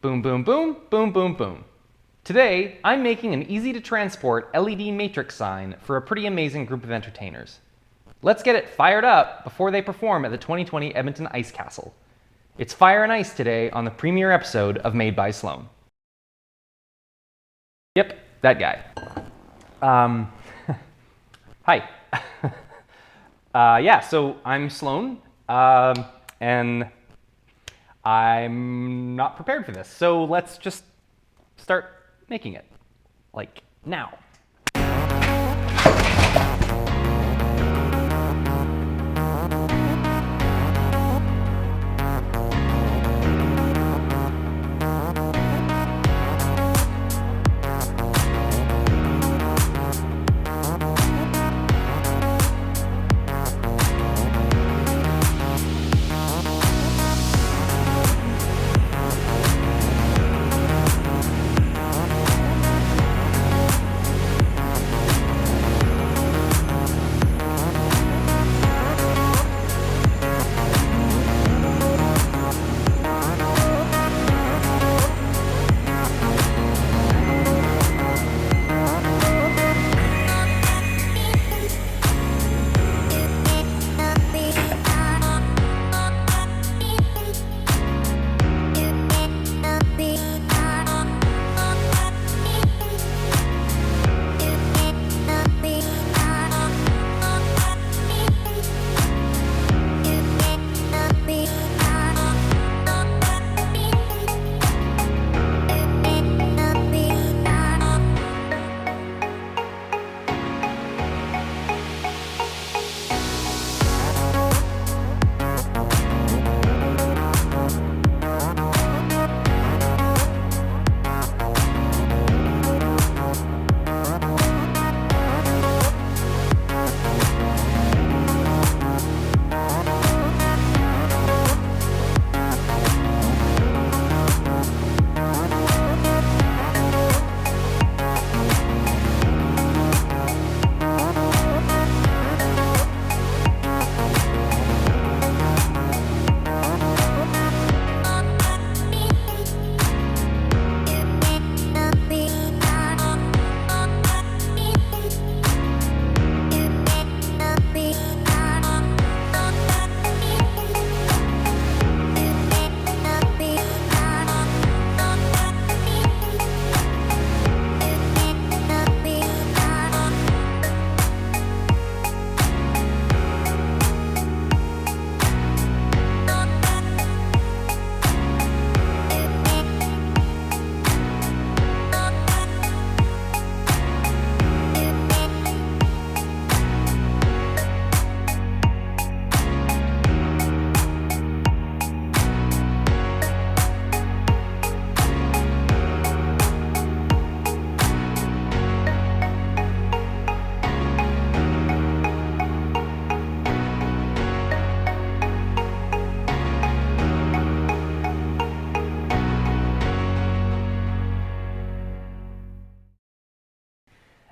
Boom, boom, boom, boom, boom, boom. Today, I'm making an easy-to-transport LED matrix sign for a pretty amazing group of entertainers. Let's get it fired up before they perform at the 2020 Edmonton Ice Castle. It's Fire and Ice today on the premiere episode of Made by Sloan. Yep, that guy. Hi. Yeah, so I'm Sloan, and I'm not prepared for this. So let's just start making it, like now.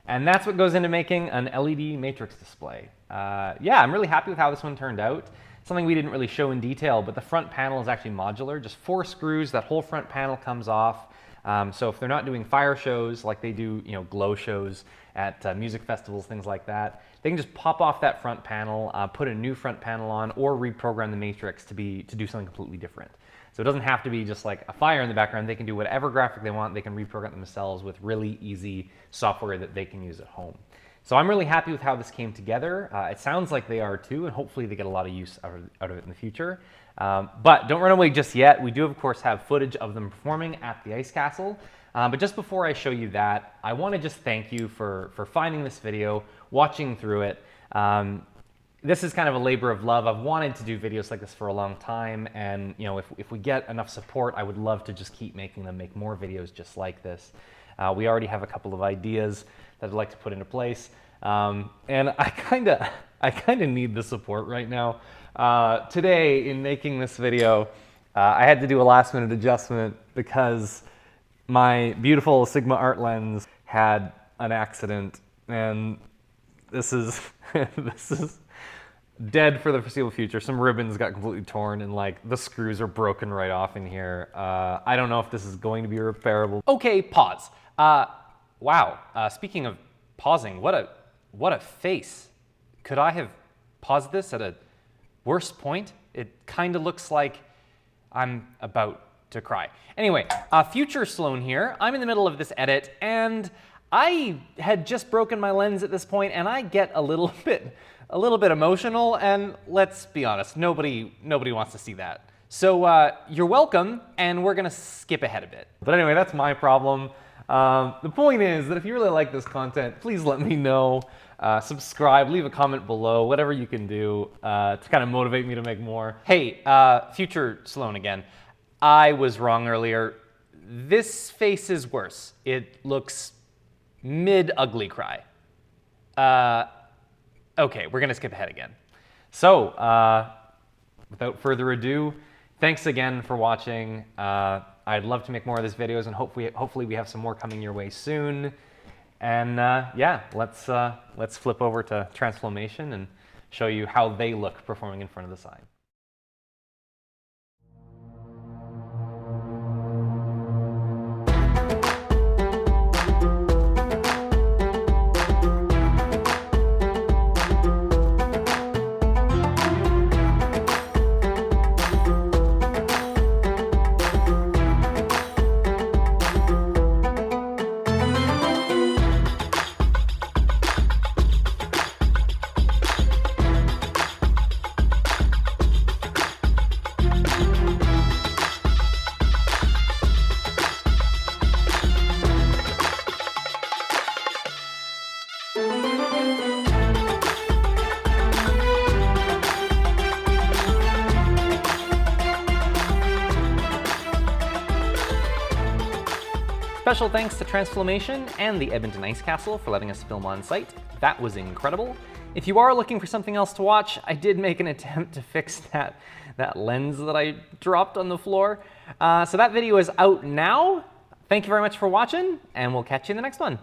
And that's what goes into making an LED matrix display. Yeah, I'm really happy with how this one turned out. Something we didn't really show in detail, but the front panel is actually modular. Just 4 screws, that whole front panel comes off. So if they're not doing fire shows like they do, glow shows at music festivals, things like that, they can just pop off that front panel, put a new front panel on, or reprogram the matrix to do something completely different. So it doesn't have to be just like a fire in the background. They can do whatever graphic they want. They can reprogram themselves with really easy software that they can use at home. So I'm really happy with how this came together. It sounds like they are too, and hopefully they get a lot of use out of it in the future. But don't run away just yet. We do, of course, have footage of them performing at the Ice Castle. But just before I show you that, I want to just thank you for finding this video, watching through it. This is kind of a labor of love. I've wanted to do videos like this for a long time, and if we get enough support, I would love to just keep making them, make more videos just like this. We already have a couple of ideas that I'd like to put into place, and I kind of need the support right now. Today, in making this video, I had to do a last-minute adjustment because my beautiful Sigma art lens had an accident, and this is dead for the foreseeable future. Some ribbons got completely torn and like the screws are broken right off in here. I don't know if this is going to be repairable. Okay, pause. Wow, speaking of pausing, what a face. Could I have paused this at a worse point? It kind of looks like I'm about to cry. Anyway, future Sloan here. I'm in the middle of this edit and I had just broken my lens at this point and I get a little bit emotional, and let's be honest, nobody wants to see that. So you're welcome, and we're gonna skip ahead a bit. But anyway, that's my problem. The point is that if you really like this content, please let me know. Subscribe, leave a comment below, whatever you can do to kind of motivate me to make more. Hey, future Sloan again. I was wrong earlier. This face is worse. It looks mid-ugly cry. Okay, we're gonna skip ahead again. So, without further ado, thanks again for watching. I'd love to make more of these videos, and hopefully we have some more coming your way soon. And yeah, let's flip over to Transformation and show you how they look performing in front of the sign. Special thanks to Transformation and the Edmonton Ice Castle for letting us film on site. That was incredible. If you are looking for something else to watch, I did make an attempt to fix that lens that I dropped on the floor. So that video is out now. Thank you very much for watching, and we'll catch you in the next one.